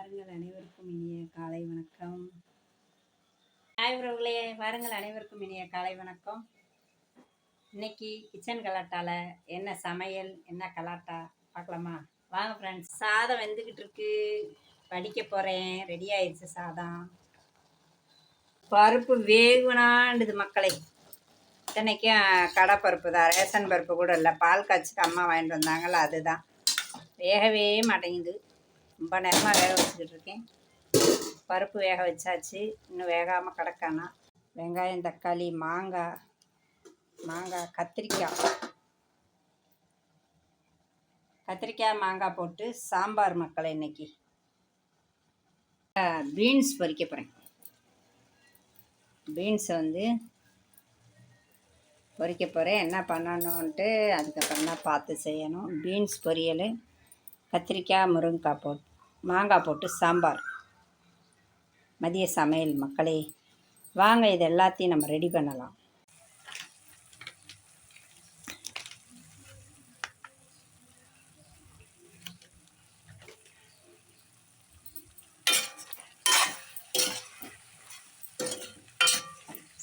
வாருங்கள் அனைவருக்கும் இனிய காலை வணக்கம். ஹாய் உறவுகளே, வாருங்கள் அனைவருக்கும் இனிய காலை வணக்கம். இன்னைக்கு கிச்சன் கலாட்டால என்ன சமையல், என்ன கலாட்டா பார்க்கலாமா? வாங்க ஃப்ரெண்ட்ஸ். சாதம் வெந்துக்கிட்டு இருக்கு, படிக்க போகிறேன். ரெடி ஆயிடுச்சு சாதம். பருப்பு வேகுனாண்டுது மக்களே. இத்தனைக்கும் கடை பருப்பு தான், ரேஷன் பருப்பு கூட இல்லை. பால் காய்ச்சிட்டு அம்மா வாங்கிட்டு வந்தாங்கள்ல, அதுதான். வேகவே மாட்டேங்குது. ரொம்ப நேரமாக வேக வச்சுக்கிட்டு இருக்கேன். பருப்பு வேக வச்சாச்சு, இன்னும் வேகாமல் கிடக்கானா. வெங்காயம், தக்காளி, மாங்காய், கத்திரிக்காய், மாங்காய் போட்டு சாம்பார் மக்களை. இன்னைக்கு பீன்ஸ் பொரிக்க போகிறேன். பீன்ஸை பொரிக்க போகிறேன். என்ன பண்ணணுன்ட்டு அதுக்கப்புறம் தான் பார்த்து செய்யணும். பீன்ஸ் பொரியல், கத்திரிக்காய், முருங்கைக்காய் போட்டு மாங்காய் போட்டு சாம்பார். மதிய சமையல் மக்களே. வாங்க இது எல்லாத்தையும் நம்ம ரெடி பண்ணலாம்.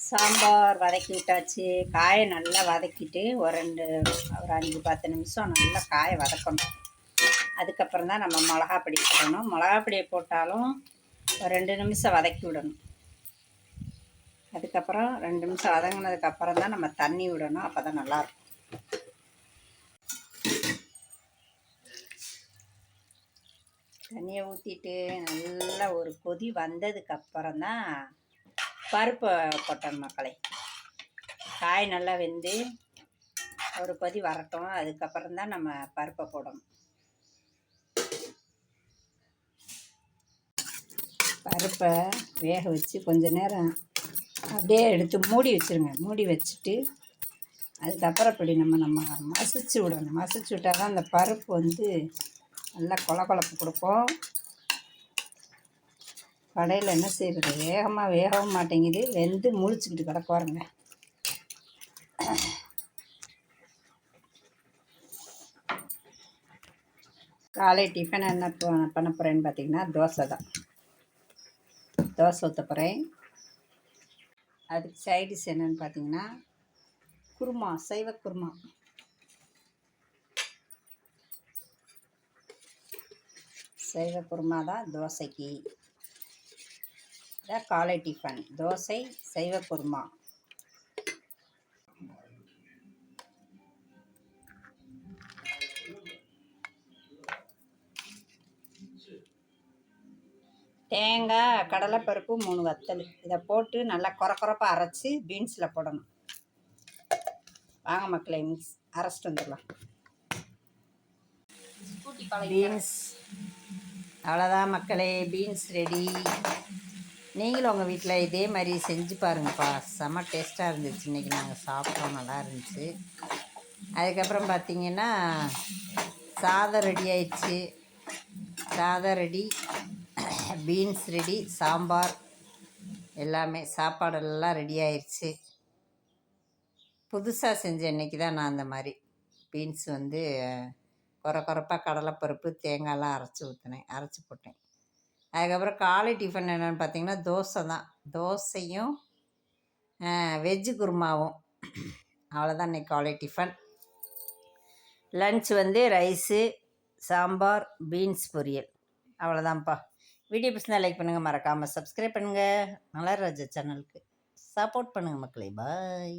சாம்பார் வதக்கி விட்டாச்சு. காயை நல்லா வதக்கிட்டு ஒரு 5-10 நிமிஷம் நல்லா காயை வதக்கணும். அதுக்கப்புறம் தான் நம்ம மிளகாப்பொடி போடணும். மிளகாப்பொடியை போட்டாலும் ஒரு 2 நிமிஷம் வதக்கி விடணும். அதுக்கப்புறம் 2 நிமிஷம் வதங்கினதுக்கப்புறம் தான் நம்ம தண்ணி விடணும். அப்போ தான் நல்லாயிருக்கும். தண்ணியை ஊற்றிட்டு நல்லா ஒரு கொதி வந்ததுக்கப்புறம் தான் பருப்பை போட்டணும் மக்களை. காய் நல்லா வெந்து ஒரு கொதி வரட்டும். அதுக்கப்புறம் தான் நம்ம பருப்பை போடணும். பருப்பை வேக வச்சு கொஞ்ச நேரம் அப்படியே எடுத்து மூடி வச்சுருங்க. மூடி வச்சுட்டு அதுக்கப்புறம் இப்படி நம்ம மசிச்சு விடணும். மசிச்சு விட்டால் தான் அந்த பருப்பு நல்லா கொழப்பு கொடுப்போம். கடையில் என்ன செய்கிறது, வேகவும் மாட்டேங்குது, வெந்து முழிச்சுக்கிட்டு கிடக்குவாருங்க. காலை டிஃபன் என்ன பண்ண போகிறேன்னு பார்த்தீங்கன்னா தோசை தான். தோசை ஊற்ற போகிறேன். அதுக்கு சைடிஷ் என்னன்னு பார்த்தீங்கன்னா குருமா, சைவ குருமா. சைவ குருமா தான் தோசைக்கு. இதான் காலை டிஃபன், தோசை, சைவ குருமா. தேங்காய், கடலைப்பருப்பு, 3 வத்தல் இதை போட்டு நல்லா கொரப்பாக அரைச்சி பீன்ஸில் போடணும். வாங்க மக்களே, அரைச்சிட்டு வந்துடலாம். பீன்ஸ் அவ்வளோதான் மக்களே, பீன்ஸ் ரெடி. நீங்களும் உங்கள் வீட்டில் இதே மாதிரி செஞ்சு பாருங்கப்பா. செம்ம டேஸ்ட்டாக இருந்துச்சு. இன்றைக்கி நாங்கள் சாப்பிட்டோம், நல்லா இருந்துச்சு. அதுக்கப்புறம் பார்த்திங்கன்னா சாதம் ரெடி ஆயிடுச்சு. சாதம் ரெடி, பீன்ஸ் ரெடி, சாம்பார் எல்லாமே, சாப்பாடெல்லாம் ரெடி ஆயிடுச்சு. புதுசாக செஞ்சேன் இன்றைக்கி தான் நான். அந்த மாதிரி பீன்ஸ் கொரப்பாக கடலைப்பருப்பு, தேங்காயெலாம் அரைச்சி போட்டேன். அதுக்கப்புறம் காலை டிஃபன் என்னென்னு பார்த்தீங்கன்னா தோசை தான். தோசையும் வெஜ்ஜு குருமாவும். அவ்வளோதான் இன்றைக்கி காலை tiffin. Lunch rice, sambar, beans பொரியல். அவ்வளோதான்ப்பா. வீடியோ பிடிச்சிருந்தா லைக் பண்ணுங்கள், மறக்காமல் சப்ஸ்கிரைப் பண்ணுங்கள். மலர் ராஜா சேனலுக்கு சப்போர்ட் பண்ணுங்கள் மக்களே. பாய்.